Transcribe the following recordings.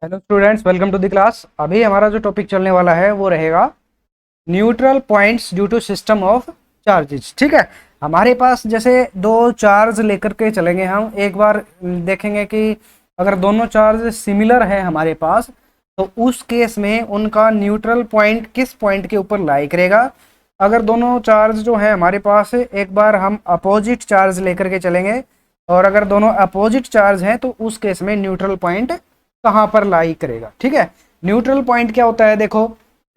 Hello students, welcome to the class. अभी हमारा जो टॉपिक चलने वाला है वो रहेगा neutral points due to system of charges. ठीक है, हमारे पास जैसे दो चार्ज लेकर के चलेंगे। हम एक बार देखेंगे कि अगर दोनों चार्ज सिमिलर है हमारे पास, तो उस केस में उनका न्यूट्रल पॉइंट किस पॉइंट के ऊपर लाई करेगा। अगर दोनों चार्ज जो है हमारे पास, एक बार हम अपोजिट चार्ज लेकर के चलेंगे, और अगर दोनों अपोजिट चार्ज हैं तो उस केस में न्यूट्रल पॉइंट कहाँ पर लाई करेगा। ठीक है, न्यूट्रल पॉइंट क्या होता है, देखो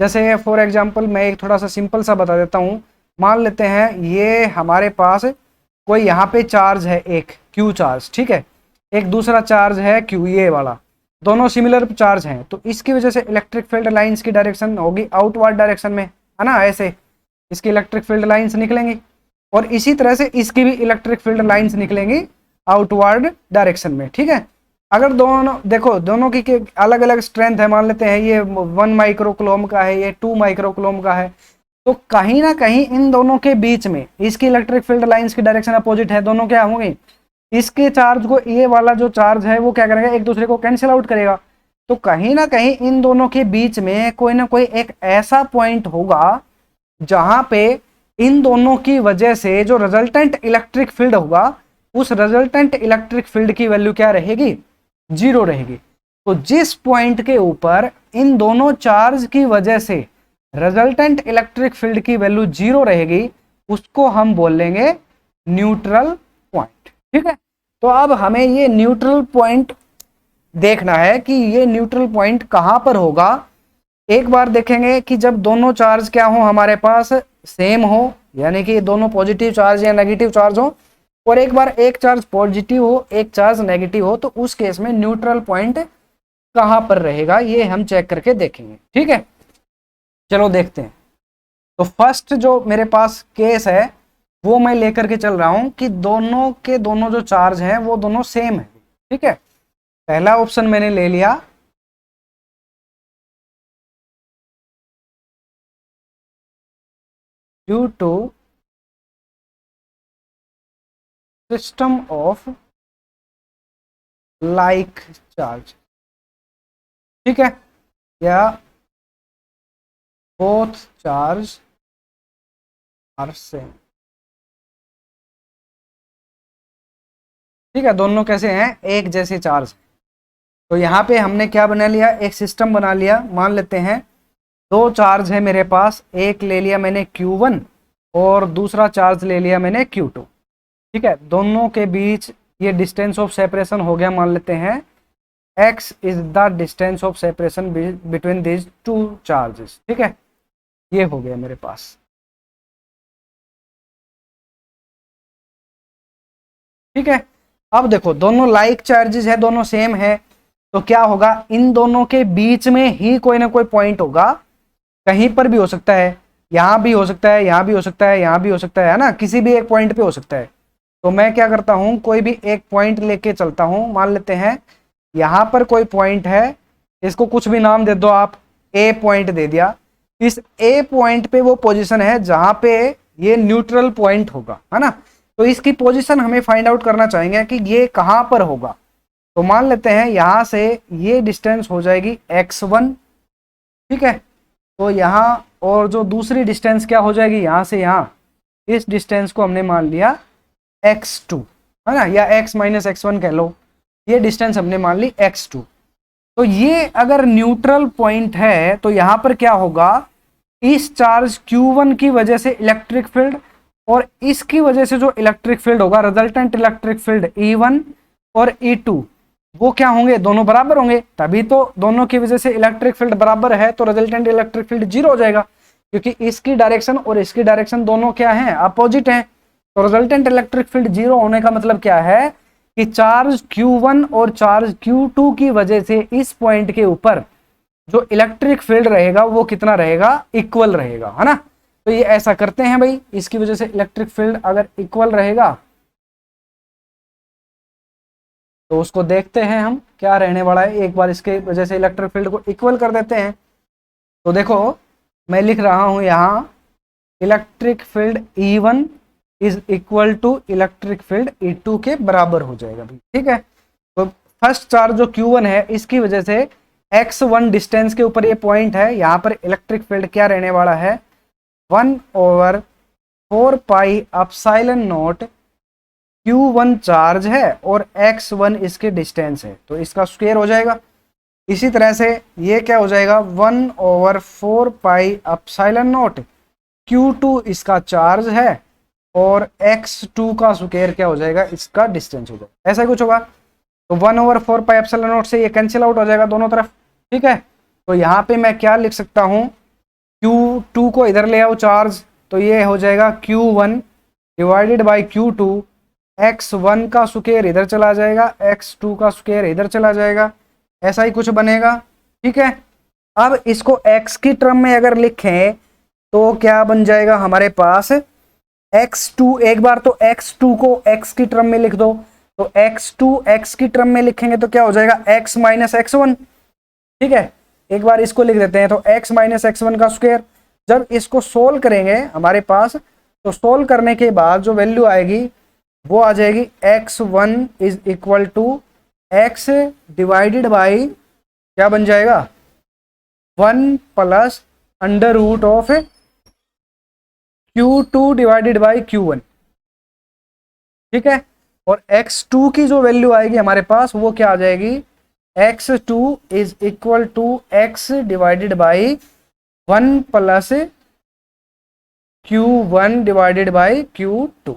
जैसे फॉर एग्जांपल मैं एक थोड़ा सा सिंपल सा बता देता हूँ। मान लेते हैं ये हमारे पास कोई यहाँ पे चार्ज है, एक क्यू चार्ज। ठीक है, एक दूसरा चार्ज है क्यू, ये वाला, दोनों सिमिलर चार्ज हैं, तो इसकी वजह से इलेक्ट्रिक फील्ड लाइंस की डायरेक्शन होगी आउटवर्ड डायरेक्शन में, है ना। ऐसे इसकी इलेक्ट्रिक फील्ड लाइंस निकलेंगी, और इसी तरह से इसकी भी इलेक्ट्रिक फील्ड लाइंस निकलेंगी आउटवर्ड डायरेक्शन में। ठीक है, अगर दोनों देखो, दोनों की अलग अलग स्ट्रेंथ है। मान लेते हैं ये 1 माइक्रोकुलोम का है, ये 2 माइक्रोकुलोम का है, तो कहीं ना कहीं इन दोनों के बीच में इसकी इलेक्ट्रिक फील्ड लाइंस की डायरेक्शन अपोजिट है। दोनों क्या होंगे, इसके चार्ज को, ये वाला जो चार्ज है वो क्या करेगा, एक दूसरे को कैंसिल आउट करेगा। तो कहीं ना कहीं इन दोनों के बीच में कोई ना कोई एक ऐसा पॉइंट होगा जहां पे इन दोनों की वजह से जो रिजल्टेंट इलेक्ट्रिक फील्ड होगा, उस रिजल्टेंट इलेक्ट्रिक फील्ड की वैल्यू क्या रहेगी, 0 रहेगी। तो जिस पॉइंट के ऊपर इन दोनों चार्ज की वजह से रिजल्टेंट इलेक्ट्रिक फील्ड की वैल्यू 0 रहेगी, उसको हम बोल लेंगे न्यूट्रल पॉइंट। ठीक है, तो अब हमें ये न्यूट्रल पॉइंट देखना है कि ये न्यूट्रल पॉइंट कहां पर होगा। एक बार देखेंगे कि जब दोनों चार्ज क्या हो हमारे पास, सेम हो, यानी कि दोनों पॉजिटिव चार्ज या नेगेटिव चार्ज हो, और एक बार एक चार्ज पॉजिटिव हो एक चार्ज नेगेटिव हो, तो उस केस में न्यूट्रल पॉइंट कहां पर रहेगा ये हम चेक करके देखेंगे। ठीक है, चलो देखते हैं। तो फर्स्ट जो मेरे पास केस है वो मैं लेकर के चल रहा हूं कि दोनों के दोनों जो चार्ज हैं वो दोनों सेम है। ठीक है, पहला ऑप्शन मैंने ले लिया, due to system of like charge. ठीक है, या बोथ चार्ज आर सेम। ठीक है, दोनों कैसे हैं, एक जैसे चार्ज। तो यहाँ पे हमने क्या बना लिया, एक सिस्टम बना लिया। मान लेते हैं दो चार्ज है मेरे पास, एक ले लिया मैंने Q1 और दूसरा चार्ज ले लिया मैंने Q2। ठीक है, दोनों के बीच ये डिस्टेंस ऑफ सेपरेशन हो गया। मान लेते हैं x is the distance of separation between this two charges. ठीक है, ये हो गया मेरे पास। ठीक है, अब देखो दोनों लाइक चार्जेस है, दोनों सेम है, तो क्या होगा, इन दोनों के बीच में ही कोई ना कोई पॉइंट होगा। कहीं पर भी हो सकता है, यहां भी हो सकता है, यहां भी हो सकता है, यहां भी हो सकता है ना, किसी भी एक पॉइंट पे हो सकता है। तो मैं क्या करता हूं, कोई भी एक पॉइंट लेके चलता हूं। मान लेते हैं यहां पर कोई पॉइंट है, इसको कुछ भी नाम दे दो आप, ए पॉइंट दे दिया। इस ए पॉइंट पे वो पोजीशन है जहां पे ये न्यूट्रल पॉइंट होगा, है ना। तो इसकी पोजीशन हमें फाइंड आउट करना चाहेंगे कि ये कहां पर होगा। तो मान लेते हैं यहां से ये डिस्टेंस हो जाएगी x1। ठीक है, तो यहाँ और जो दूसरी डिस्टेंस क्या हो जाएगी, यहां से यहां, इस डिस्टेंस को हमने मान लिया x2, है ना, या x माइनस x1 कह लो। ये डिस्टेंस हमने मान ली x2। तो ये अगर न्यूट्रल पॉइंट है तो यहां पर क्या होगा, इस चार्ज Q1 की वजह से इलेक्ट्रिक फील्ड और इसकी वजह से जो इलेक्ट्रिक फील्ड होगा, रिजल्टेंट इलेक्ट्रिक फील्ड E1 और E2, वो क्या होंगे, दोनों बराबर होंगे। तभी तो दोनों की वजह से इलेक्ट्रिक फील्ड बराबर है, तो रिजल्टेंट इलेक्ट्रिक फील्ड 0 हो जाएगा, क्योंकि इसकी डायरेक्शन और इसकी डायरेक्शन दोनों क्या है, अपोजिट हैं। तो रिजल्टेंट इलेक्ट्रिक फील्ड 0 होने का मतलब क्या है कि चार्ज Q1 और चार्ज Q2 की वजह से इस पॉइंट के ऊपर जो इलेक्ट्रिक फील्ड रहेगा वो कितना रहेगा, इक्वल रहेगा, है ना। तो ये ऐसा करते हैं भाई, इसकी वजह से इलेक्ट्रिक फील्ड अगर इक्वल रहेगा तो उसको देखते हैं हम क्या रहने वाला है। एक बार इसके वजह से इलेक्ट्रिक फील्ड को इक्वल कर देते हैं। तो देखो मैं लिख रहा हूं यहां, electric field E1 is equal to electric field E2 के बराबर हो जाएगा भाई। ठीक है, तो फर्स्ट चार्ज जो Q1 है इसकी वजह से x1 डिस्टेंस के ऊपर ये पॉइंट है, यहाँ पर इलेक्ट्रिक फील्ड क्या रहने वाला है 1/4πε0 Q1 चार्ज है और x1 इसके डिस्टेंस है, तो इसका स्क्वायर हो जाएगा। इसी तरह से ये क्या हो जाएगा 1/4πε0 Q2 इसका चार्ज है और x2 का स्क्वायर क्या हो जाएगा, इसका डिस्टेंस हो जाएगा। ऐसा कुछ होगा, तो 1/4πε0 से ये कैंसिल आउट हो जाएगा दोनों तरफ, ठीक है। तो यहाँ पे मैं क्या लिख सकता हूँ, Q2 को इधर ले आओ चार्ज, तो ये हो जाएगा Q1 divided by Q2, x1 का स्क्वायर इधर चला जाएगा, x2 का स्क्वायर इधर चला जाएगा, ऐसा ही कुछ बनेगा, ठीक है। अब इसको x की टर्म में अगर लिखें तो क्या बन जाएगा हमारे पास x2, एक बार तो x2 को x की टर्म में लिख दो, तो x2 x की टर्म में लिखेंगे तो क्या हो जाएगा x माइनस x1, ठीक है। एक बार इसको लिख देते हैं, तो x माइनस x1 का स्क्वायर। जब इसको सोल्व करेंगे हमारे पास, तो सोल्व करने के बाद जो वैल्यू आएगी वो आ जाएगी x1 is equal to x divided by क्या बन जाएगा 1 plus under root of Q2 divided by Q1, ठीक है। और x2 की जो वैल्यू आएगी हमारे पास वो क्या आ जाएगी x2 is equal to x divided by 1 plus Q1 divided by Q2,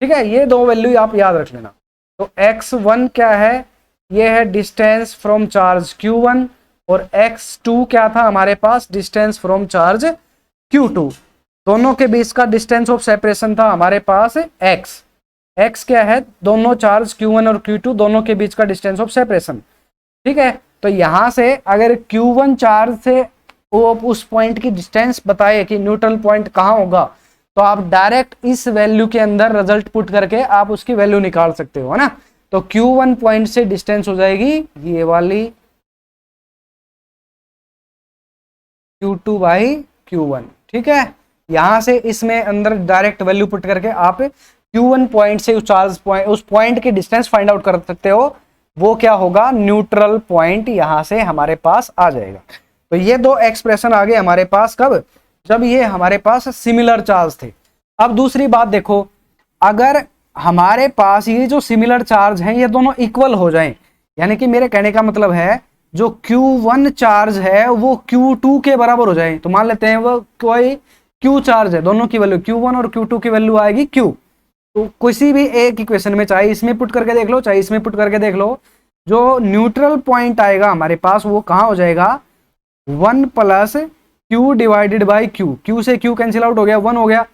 ठीक है। ये दो वैल्यू आप याद रख लेना। तो x1 क्या है, ये है डिस्टेंस फ्रॉम चार्ज Q1 और x2 क्या था हमारे पास, डिस्टेंस फ्रॉम चार्ज Q2। दोनों के बीच का डिस्टेंस ऑफ सेपरेशन था हमारे पास x क्या है, दोनों चार्ज Q1 और Q2 दोनों के बीच का डिस्टेंस ऑफ सेपरेशन, ठीक है। तो यहां से अगर Q1 चार्ज से वो उस पॉइंट की डिस्टेंस बताए कि न्यूट्रल पॉइंट कहां होगा, तो आप डायरेक्ट इस वैल्यू के अंदर रिजल्ट पुट करके आप उसकी वैल्यू निकाल सकते हो, है ना। तो Q1 पॉइंट से डिस्टेंस हो जाएगी ये वाली Q2 बाई Q1, ठीक है। यहां से इसमें अंदर डायरेक्ट वैल्यू पुट करके आप Q1 पॉइंट से उस पॉइंट की डिस्टेंस फाइंड आउट कर सकते हो, वो क्या होगा न्यूट्रल पॉइंट यहां से हमारे पास आ जाएगा। तो ये दो एक्सप्रेशन आ गए हमारे पास, कब, जब ये हमारे पास सिमिलर चार्ज थे। अब दूसरी बात देखो, अगर हमारे पास ये जो सिमिलर चार्ज हैं ये दोनों इक्वल हो जाएं, यानी कि मेरे कहने का मतलब है जो Q1 चार्ज है वो Q2 के बराबर हो जाए, तो मान लेते हैं वो कोई Q चार्ज है, दोनों की वैल्यू Q1 और Q2 की वैल्यू आएगी Q। तो किसी भी एक इक्वेशन में, चाहे इसमें पुट करके देख लो चाहे इसमें पुट करके देख लो, जो न्यूट्रल पॉइंट आएगा हमारे पास वो कहां हो जाएगा 1 plus Q divided by Q से Q कैंसिल आउट हो गया, 1 हो गया,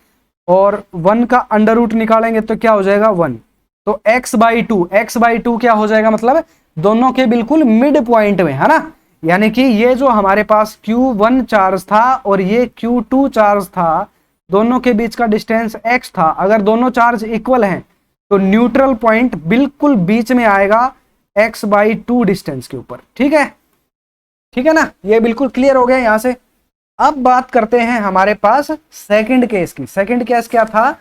और 1 का अंडर रूट निकालेंगे तो क्या हो जाएगा 1, तो x/2 क्या हो जाएगा, मतलब दोनों के बिल्कुल मिड पॉइंट में, है ना। यानी कि ये जो हमारे पास Q1 चार्ज था और ये Q2 चार्ज था, दोनों के बीच का डिस्टेंस x था। अगर दोनों चार्ज इक्वल हैं तो न्यूट्रल पॉइंट बिल्कुल बीच में आएगा x/2 डिस्टेंस के ऊपर, ठीक है, ठीक है ना। ये बिल्कुल क्लियर हो गया यहां से। अब बात करते हैं हमारे पास सेकंड केस की। सेकंड केस क्या था,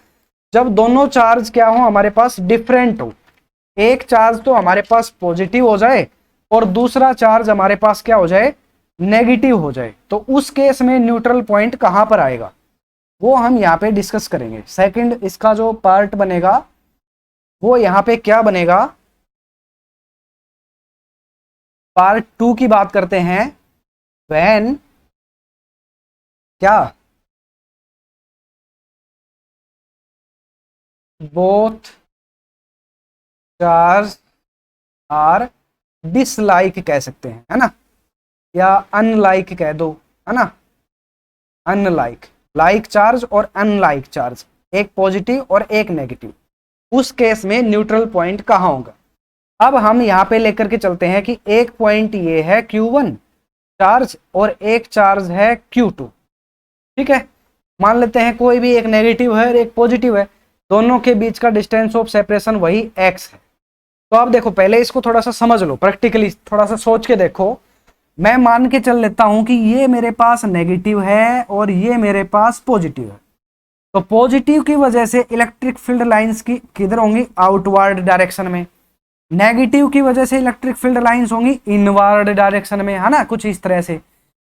जब दोनों चार्ज क्या हो हमारे पास डिफरेंट हो, एक चार्ज तो हमारे पास पॉजिटिव हो जाए और दूसरा चार्ज हमारे पास क्या हो जाए नेगेटिव हो जाए, तो उस केस में न्यूट्रल पॉइंट कहां पर आएगा वो हम यहाँ पे डिस्कस करेंगे। सेकंड इसका जो पार्ट बनेगा वो यहाँ पे क्या बनेगा, पार्ट 2 की बात करते हैं। व्हेन क्या बोथ चार्ज आर डिसलाइक कह सकते हैं, है ना, या अनलाइक कह दो, है ना। अनलाइक, लाइक चार्ज और अनलाइक चार्ज, एक पॉजिटिव और एक नेगेटिव, उस केस में न्यूट्रल पॉइंट कहां होगा। अब हम यहां पे लेकर के चलते हैं कि एक पॉइंट ये है Q1 चार्ज और एक चार्ज है Q2, ठीक है। मान लेते हैं कोई भी एक नेगेटिव है और एक पॉजिटिव है, दोनों के बीच का डिस्टेंस ऑफ सेपरेशन वही x है। तो आप देखो पहले इसको थोड़ा सा समझ लो, प्रैक्टिकली थोड़ा सा सोच के देखो। मैं मान के चल लेता हूं कि ये मेरे पास नेगेटिव है और ये मेरे पास पॉजिटिव है, तो पॉजिटिव की वजह से इलेक्ट्रिक फील्ड लाइंस की किधर होंगी, आउटवर्ड डायरेक्शन में, नेगेटिव की वजह से इलेक्ट्रिक फील्ड लाइंस होंगी इनवर्ड डायरेक्शन में, है ना, कुछ इस तरह से।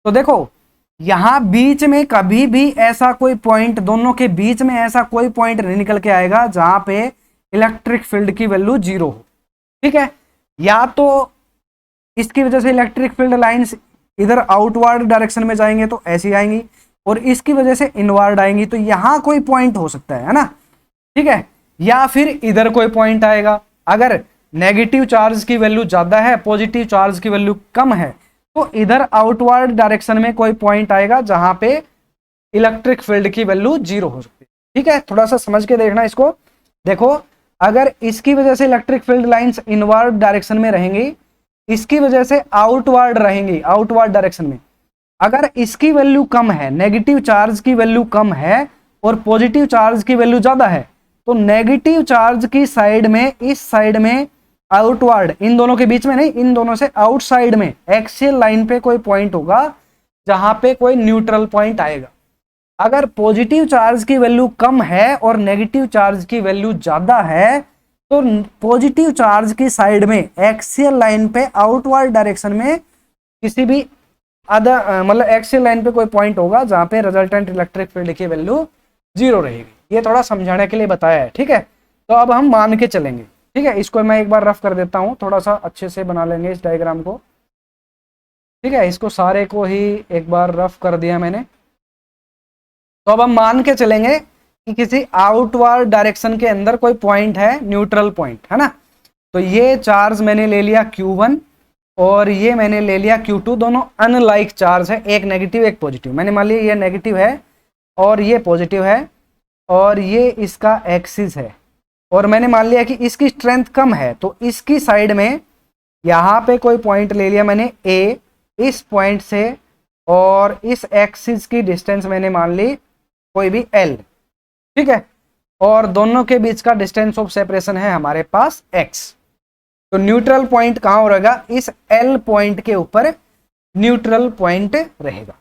तो देखो यहां बीच में कभी भी ऐसा कोई पॉइंट, दोनों के बीच में ऐसा कोई पॉइंट नहीं निकल के आएगा जहां पे इलेक्ट्रिक फील्ड की वैल्यू 0 हो, ठीक है। या तो इसकी वजह से इलेक्ट्रिक फील्ड लाइंस इधर आउटवर्ड डायरेक्शन में जाएंगे तो ऐसी आएंगी, और इसकी वजह से इनवर्ड आएंगी, तो यहां कोई पॉइंट हो सकता है ना, ठीक है। या फिर इधर कोई पॉइंट आएगा, अगर नेगेटिव चार्ज की वैल्यू ज्यादा है, पॉजिटिव चार्ज की वैल्यू कम है, तो इधर आउटवर्ड डायरेक्शन में कोई पॉइंट आएगा जहां पे इलेक्ट्रिक फील्ड की वैल्यू 0 हो सकती है, ठीक है। थोड़ा सा समझ के देखना इसको। देखो अगर इसकी वजह से electric field lines inward direction में रहेंगी, इसकी वजह से आउटवर्ड रहेंगी, आउटवर्ड डायरेक्शन में। अगर इसकी वैल्यू कम है, नेगेटिव चार्ज की वैल्यू कम है और पॉजिटिव चार्ज की वैल्यू ज्यादा है, तो नेगेटिव चार्ज की साइड में, इस साइड में आउटवर्ड, इन दोनों के बीच में नहीं, इन दोनों से आउटसाइड में एक्सियल लाइन पे कोई पॉइंट होगा जहां पे कोई न्यूट्रल पॉइंट आएगा। अगर पॉजिटिव चार्ज की वैल्यू कम है और नेगेटिव चार्ज की वैल्यू ज्यादा है, तो पॉजिटिव चार्ज की साइड में एक्सियल लाइन पे आउटवर्ड डायरेक्शन में किसी भी अदर मतलब एक्सियल लाइन पे कोई पॉइंट होगा जहां पे रिजल्टेंट इलेक्ट्रिक फील्ड की वैल्यू 0 रहेगी। ये थोड़ा समझाने के लिए बताया है, ठीक है। तो अब हम मान के चलेंगे, ठीक है। इसको मैं एक बार रफ कर देता हूं, थोड़ा सा अच्छे से बना लेंगे इस डायग्राम को, ठीक है। इसको सारे को ही एक बार रफ कर दिया मैंने। तो अब हम मान के चलेंगे कि किसी आउटवर्ड डायरेक्शन के अंदर कोई पॉइंट है, न्यूट्रल पॉइंट, है ना। तो ये चार्ज मैंने ले लिया Q1 और ये मैंने ले लिया Q2, दोनों अनलाइक चार्ज है, एक नेगेटिव एक पॉजिटिव। मैंने मान लिया ये नेगेटिव है और ये पॉजिटिव है और ये इसका एक्सिस है, और मैंने मान लिया कि इसकी स्ट्रेंथ कम है, तो इसकी साइड में यहाँ पे कोई पॉइंट ले लिया मैंने A, इस पॉइंट से और इस एक्सिस की डिस्टेंस मैंने मान ली कोई भी L, ठीक है। और दोनों के बीच का डिस्टेंस ऑफ सेपरेशन है हमारे पास x। तो न्यूट्रल पॉइंट कहां रहेगा, इस L पॉइंट के ऊपर न्यूट्रल पॉइंट रहेगा।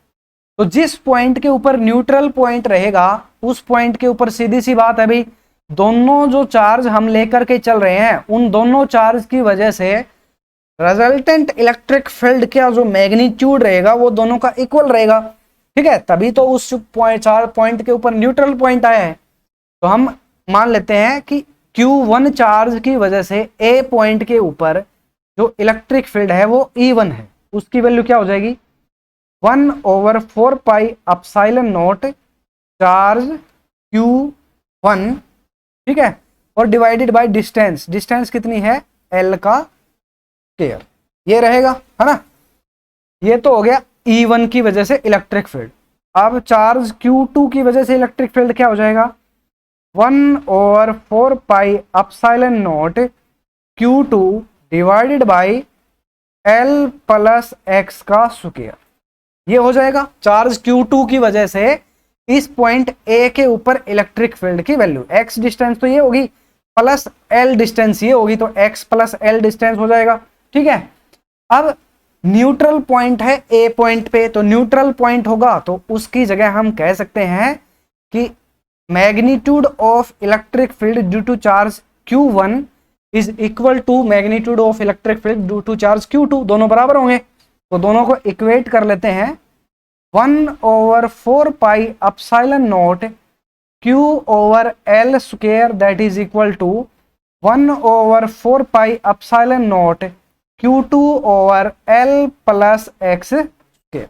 तो जिस पॉइंट के ऊपर न्यूट्रल पॉइंट रहेगा, उस पॉइंट के ऊपर सीधी सी बात है भाई, दोनों जो चार्ज हम लेकर के चल रहे हैं, उन दोनों चार्ज की वजह से रिजल्टेंट इलेक्ट्रिक फील्ड का जो मैग्नीट्यूड रहेगा वो दोनों का इक्वल रहेगा, ठीक है। तभी तो उस पॉइंट के ऊपर न्यूट्रल पॉइंट आया है। तो हम मान लेते हैं कि Q1 चार्ज की वजह से A पॉइंट के ऊपर जो इलेक्ट्रिक फील्ड है वो E1 है, उसकी वैल्यू क्या हो जाएगी 1/4 pi epsilon not charge Q1, ठीक है, और डिवाइडेड बाय डिस्टेंस, डिस्टेंस कितनी है L का स्क्वायर, ये रहेगा, है ना। ये तो हो गया E1 की वजह से इलेक्ट्रिक फील्ड। अब चार्ज Q2 की वजह से इलेक्ट्रिक फील्ड क्या हो जाएगा 1/4 pi epsilon not Q2 divided by L plus x का स्क्वायर, ये हो जाएगा चार्ज Q2 की वजह से इस पॉइंट A के ऊपर इलेक्ट्रिक फील्ड की वैल्यू, x डिस्टेंस तो ये होगी प्लस L डिस्टेंस ये होगी, तो x प्लस L डिस्टेंस हो जाएगा, ठीक है। अब न्यूट्रल पॉइंट है A पॉइंट पे, तो न्यूट्रल पॉइंट होगा तो उसकी जगह हम कह सकते हैं कि magnitude of electric field due to charge Q1 is equal to magnitude of electric field due to charge Q2, दोनों बराबर होंगे, तो दोनों को इक्वेट कर लेते हैं 1/4 pi epsilon naught Q/L square that is equal to 1/4 pi epsilon naught Q2/L plus x square,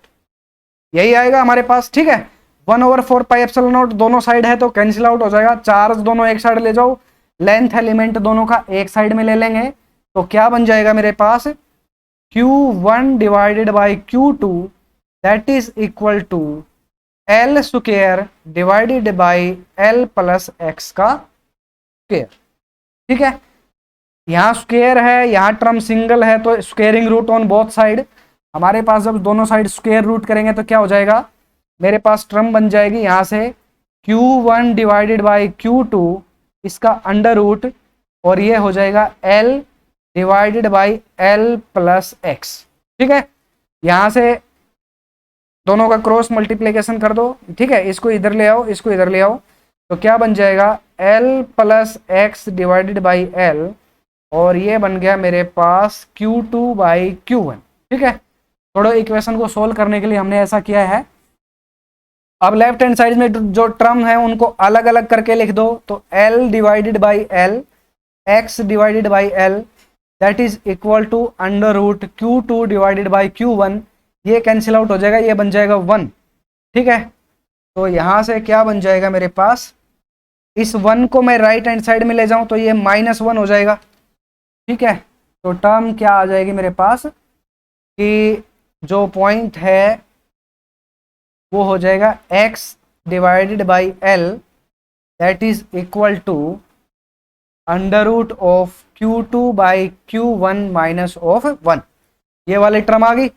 यही आएगा हमारे पास, ठीक है। 1/4 पाई एप्सिलॉन नॉट दोनों साइड है तो कैंसिल आउट हो जाएगा, चार्ज दोनों एक साइड ले जाओ, लेंथ एलिमेंट दोनों का एक साइड में ले लेंगे, तो क्या बन जाएगा मेरे पास Q1 divided by Q2 that is equal to L square divided by L plus x का स्क्वायर, ठीक है। यहाँ स्क्वायर है, यहाँ टर्म सिंगल है, तो squaring root on both side, हमारे पास जब दोनों साइड स्क्वायर रूट करेंगे तो क्या हो जाएगा, मेरे पास टर्म बन जाएगी यहाँ से Q1 डिवाइडेड बाई Q2 इसका अंडर रूट, और ये हो जाएगा L divided by L plus x, ठीक है। यहाँ से दोनों का क्रॉस मल्टीप्लीकेशन कर दो, ठीक है, इसको इधर ले आओ, इसको इधर ले आओ, तो क्या बन जाएगा L plus x divided by L और ये बन गया मेरे पास Q2/Q1। ठीक है, थोड़ा इक्वेशन को सोल्व करने के लिए हमने ऐसा किया है। अब लेफ्ट हैंड साइड में जो टर्म है उनको अलग अलग करके लिख दो, तो L divided by L, X divided by L, that is equal to under root Q2 divided by Q1। ये कैंसिल आउट हो जाएगा, ये बन जाएगा 1। ठीक है, तो यहां से क्या बन जाएगा मेरे पास, इस 1 को मैं राइट हैंड साइड में ले जाऊं तो ये -1 हो जाएगा। ठीक है, तो टर्म क्या आ जाएगी मेरे पास कि जो पॉइंट है वो हो जाएगा x divided by L, that is equal to under root of Q2/Q1 minus of 1। ये वाली टर्म आ गई।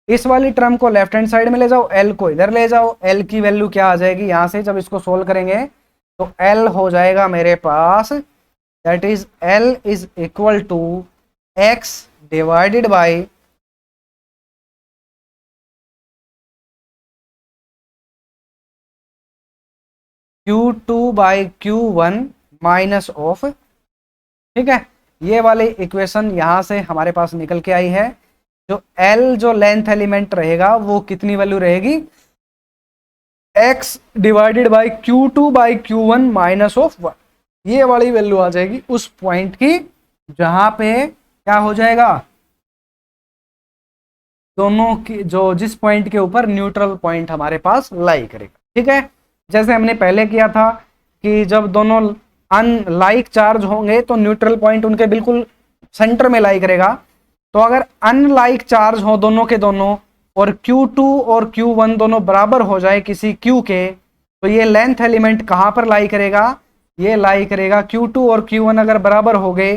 इस वाली टर्म को लेफ्ट हैंड साइड में ले जाओ, L को इधर ले जाओ। L की वैल्यू क्या आ जाएगी यहां से, जब इसको सोल्व करेंगे तो L हो जाएगा मेरे पास, that is L is equal to x divided by Q2/Q1 minus of. ठीक है, ये वाली इक्वेशन यहां से हमारे पास निकल के आई है। जो L जो लेंथ एलिमेंट रहेगा वो कितनी वैल्यू रहेगी, x divided by Q2/Q1 minus of 1। ये वाली वैल्यू आ जाएगी उस पॉइंट की जहां पे क्या हो जाएगा, दोनों की जो जिस पॉइंट के ऊपर न्यूट्रल पॉइंट हमारे पास लाई करेगा। ठीक है, जैसे हमने पहले किया था कि जब दोनों अनलाइक चार्ज होंगे तो न्यूट्रल पॉइंट उनके बिल्कुल सेंटर में लाई करेगा। तो अगर अनलाइक चार्ज हो दोनों के दोनों और Q2 और Q1 दोनों बराबर हो जाए किसी Q के, तो ये लेंथ एलिमेंट कहां पर लाई करेगा, ये लाई करेगा Q2 और Q1 अगर बराबर हो गए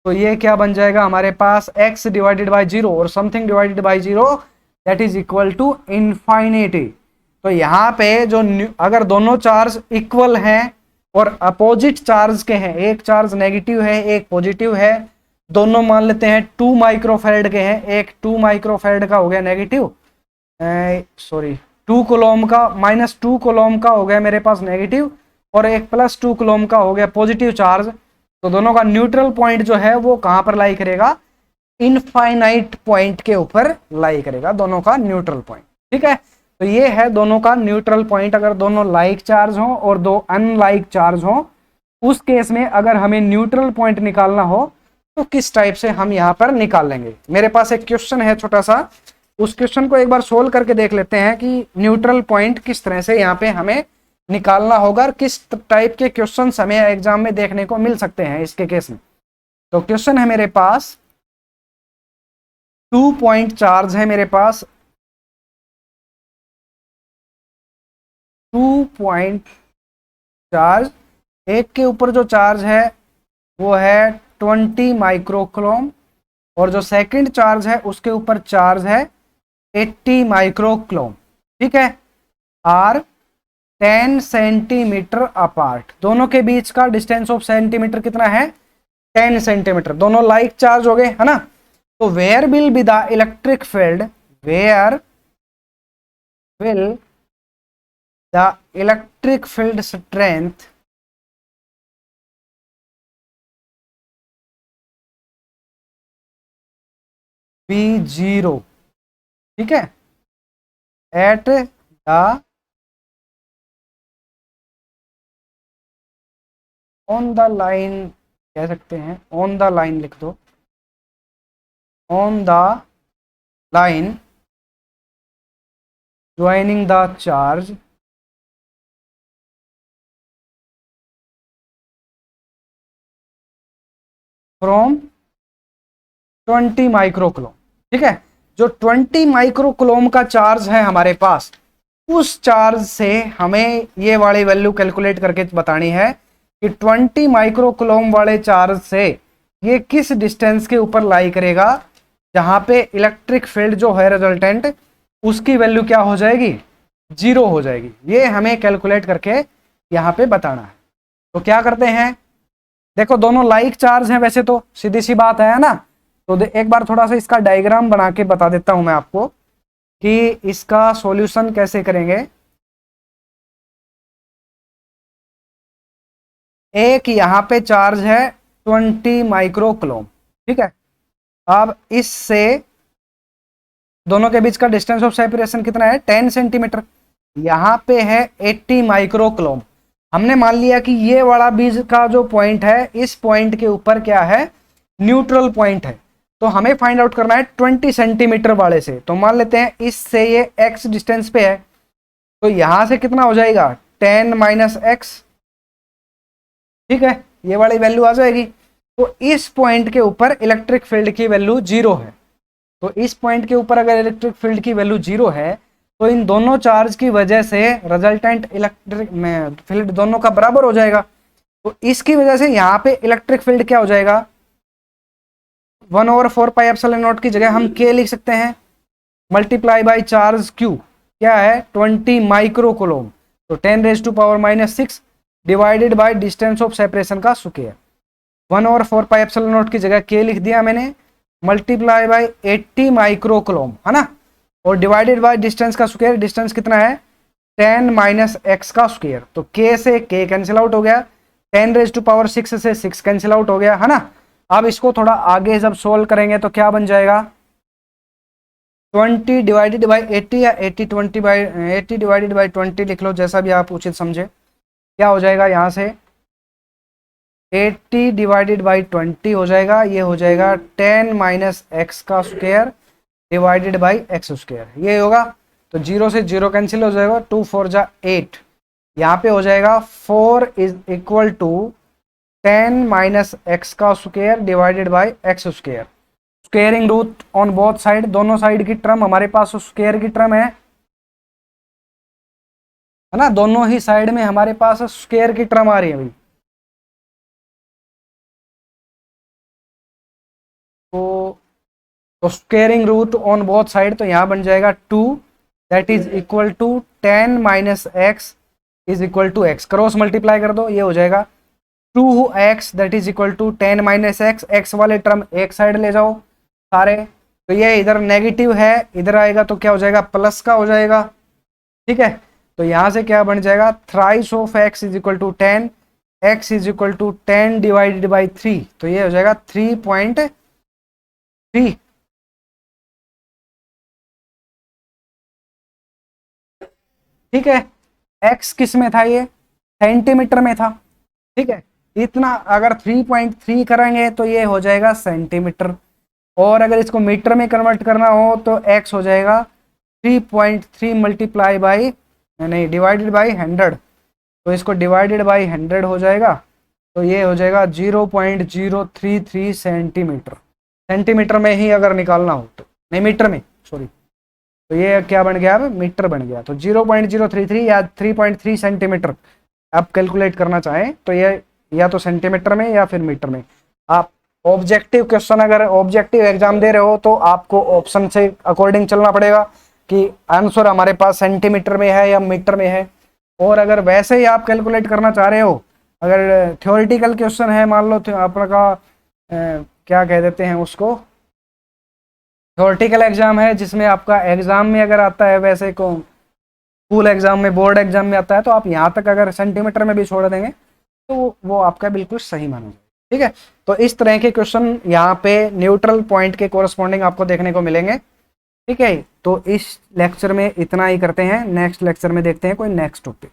तो ये क्या बन जाएगा हमारे पास, x डिवाइडेड बाई 0 और something divided by 0, that is equal to infinity. तो यहाँ पे जो अगर दोनों चार्ज इक्वल हैं और अपोजिट चार्ज के हैं, एक चार्ज नेगेटिव है एक पॉजिटिव है, दोनों मान लेते हैं 2 माइक्रोफेरेड के हैं, एक 2 माइक्रोफेरेड का हो गया नेगेटिव, सॉरी 2 कूलम का, -2 कूलम का हो गया मेरे पास नेगेटिव, और एक +2 कूलम का हो गया पॉजिटिव चार्ज। तो दोनों का न्यूट्रल पॉइंट जो है वो कहां पर लाई करेगा, इनफाइनाइट पॉइंट के ऊपर लाई करेगा दोनों का न्यूट्रल पॉइंट। ठीक है, तो ये है दोनों का न्यूट्रल पॉइंट। अगर दोनों लाइक चार्ज हो और दो अनलाइक चार्ज हो, उस केस में अगर हमें न्यूट्रल पॉइंट निकालना हो तो किस टाइप से हम यहां पर निकाल लेंगे। मेरे पास एक क्वेश्चन है छोटा सा, उस क्वेश्चन को एक बार सोल्व करके देख लेते हैं कि न्यूट्रल पॉइंट किस तरह से यहाँ पे हमें निकालना होगा और किस टाइप के क्वेश्चन हमें एग्जाम में देखने को मिल सकते हैं इसके केस में। तो क्वेश्चन है मेरे पास 2 पॉइंट चार्ज है मेरे पास, 2 पॉइंट चार्ज, एक के ऊपर जो चार्ज है वो है 20 माइक्रोकूलम और जो सेकंड चार्ज है उसके ऊपर चार्ज है 80 माइक्रोकूलम। ठीक है, आर 10 सेंटीमीटर अपार्ट, दोनों के बीच का डिस्टेंस ऑफ सेंटीमीटर कितना है, 10 सेंटीमीटर, दोनों लाइक चार्ज हो गए है ना। तो where will be the electric field, where will the electric field strength be 0। ठीक है, at the on the line, कह सकते हैं ऑन द लाइन लिख दो, on the line joining the charge from 20 microcoulomb. ठीक है, जो 20 माइक्रोकूलम का चार्ज है हमारे पास, उस चार्ज से हमें ये वाली वैल्यू कैलकुलेट करके बतानी है कि 20 माइक्रोकूलम वाले चार्ज से ये किस डिस्टेंस के ऊपर लाई करेगा, जहां पे इलेक्ट्रिक फील्ड जो है रिजल्टेंट उसकी वैल्यू क्या हो जाएगी, 0 हो जाएगी। ये हमें कैलकुलेट करके यहाँ पे बताना है। तो क्या करते हैं, देखो दोनों लाइक चार्ज हैं वैसे तो सीधी सी बात है ना। तो एक बार थोड़ा सा इसका डायग्राम बना के बता देता हूं मैं आपको कि इसका सॉल्यूशन कैसे करेंगे। एक यहां पे चार्ज है 20 माइक्रोकूलम, ठीक है, अब इससे दोनों के बीच का डिस्टेंस ऑफ सेपरेशन कितना है, 10 सेंटीमीटर। यहाँ पे है 80 माइक्रो कूलम्ब। हमने मान लिया कि ये वाला बीज का जो पॉइंट है, इस पॉइंट के ऊपर क्या है, न्यूट्रल पॉइंट है। तो हमें फाइंड आउट करना है 20 सेंटीमीटर वाले से। तो मान लेते हैं इससे ये x डिस्टेंस पे है, तो यहां से कितना हो जाएगा, 10 माइनस एक्स। ठीक है, ये वाली वैल्यू आ जाएगी। तो इस पॉइंट के ऊपर इलेक्ट्रिक फील्ड की वैल्यू 0 है। तो इस पॉइंट के ऊपर अगर इलेक्ट्रिक फील्ड की वैल्यू 0 है, तो इन दोनों चार्ज की वजह से रिजल्टेंट इलेक्ट्रिक में फील्ड दोनों का बराबर हो जाएगा। तो इसकी वजह से यहाँ पे इलेक्ट्रिक फील्ड क्या हो जाएगा, 1/4 पाई एप्सिलॉन नॉट की जगह हम k लिख सकते हैं, मल्टीप्लाई बाई चार्ज q क्या है, 20 माइक्रो कूलम्ब। तो 10⁻⁻⁻6 divided by distance of separation का स्क्वायर। 1/4 पाई एप्सिलॉन नॉट की जगह k लिख दिया मैंने, मल्टीप्लाई बाय 80 माइक्रो कूलम्ब, है ना, और डिवाइडेड बाय डिस्टेंस का स्क्वायर। डिस्टेंस कितना है, 10 माइनस एक्स का स्क्वायर। तो k से k कैंसिल आउट हो गया, 10⁻6 से 6 कैंसिल आउट हो गया, है ना। अब इसको थोड़ा आगे जब सोल्व करेंगे तो क्या बन जाएगा, 20 डिवाइडेड बाई 80 या 80 डिवाइडेड बाई 20 लिख लो, जैसा भी आप उचित समझे। क्या हो जाएगा, यहाँ से 80 डिवाइडेड बाई 20 हो जाएगा, ये हो जाएगा 10 माइनस एक्स का square divided by x square, ये होगा। तो 0 से 0 कैंसिल हो जाएगा, 2 4 जा 8। यहाँ पे हो जाएगा 4 is equal to 10 minus x का square divided by x square. Squaring root on both side, दोनों साइड की टर्म हमारे पास स्क्वायर की टर्म है ना, दोनों ही साइड में हमारे पास स्क्वायर की टर्म आ रही है भाई। तो squaring root on both side, तो यहाँ बन जाएगा 2 that is equal to 10 minus x is equal to x. Cross multiply कर दो, ये हो जाएगा 2x that is equal to 10 minus x. X वाले टर्म एक साइड ले जाओ सारे, तो ये इधर नेगेटिव है, इधर आएगा तो क्या हो जाएगा, प्लस का हो जाएगा। ठीक है, तो यहाँ से क्या बन जाएगा, thrice of x is equal to 10, x is equal to 10 divided by 3, तो ये हो जाएगा 3.3। ठीक है, x किस में था, ये सेंटीमीटर में था। ठीक है, इतना अगर 3.3 करेंगे तो ये हो जाएगा सेंटीमीटर, और अगर इसको मीटर में कन्वर्ट करना हो तो x हो जाएगा 3.3 मल्टीप्लाई बाई, नहीं डिवाइडेड बाई 100। तो इसको डिवाइडेड बाई 100 हो जाएगा, तो ये हो जाएगा 0.033 सेंटीमीटर। सेंटीमीटर में ही अगर निकालना हो तो, नहीं मीटर में, सॉरी। तो ये क्या बन गया, अब मीटर बन गया। तो 0.033 या 3.3 सेंटीमीटर आप कैलकुलेट करना चाहें तो ये या तो सेंटीमीटर में या फिर मीटर में। आप ऑब्जेक्टिव क्वेश्चन अगर ऑब्जेक्टिव एग्जाम दे रहे हो तो आपको ऑप्शन से अकॉर्डिंग चलना पड़ेगा कि आंसर हमारे पास सेंटीमीटर में है या मीटर में है। और अगर वैसे ही आप कैलकुलेट करना चाह रहे हो, अगर थ्योरेटिकल क्वेश्चन है, मान लो अपना का क्या कह देते हैं उसको, थ्योरेटिकल एग्जाम है जिसमें आपका एग्जाम में अगर आता है, वैसे को स्कूल एग्जाम में, बोर्ड एग्जाम में आता है, तो आप यहाँ तक अगर सेंटीमीटर में भी छोड़ देंगे तो वो आपका बिल्कुल सही माना जाए। ठीक है, तो इस तरह के क्वेश्चन यहाँ पे न्यूट्रल पॉइंट के कोरस्पॉन्डिंग आपको देखने को मिलेंगे। ठीक है, तो इस लेक्चर में इतना ही करते हैं, नेक्स्ट लेक्चर में देखते हैं कोई नेक्स्ट टॉपिक।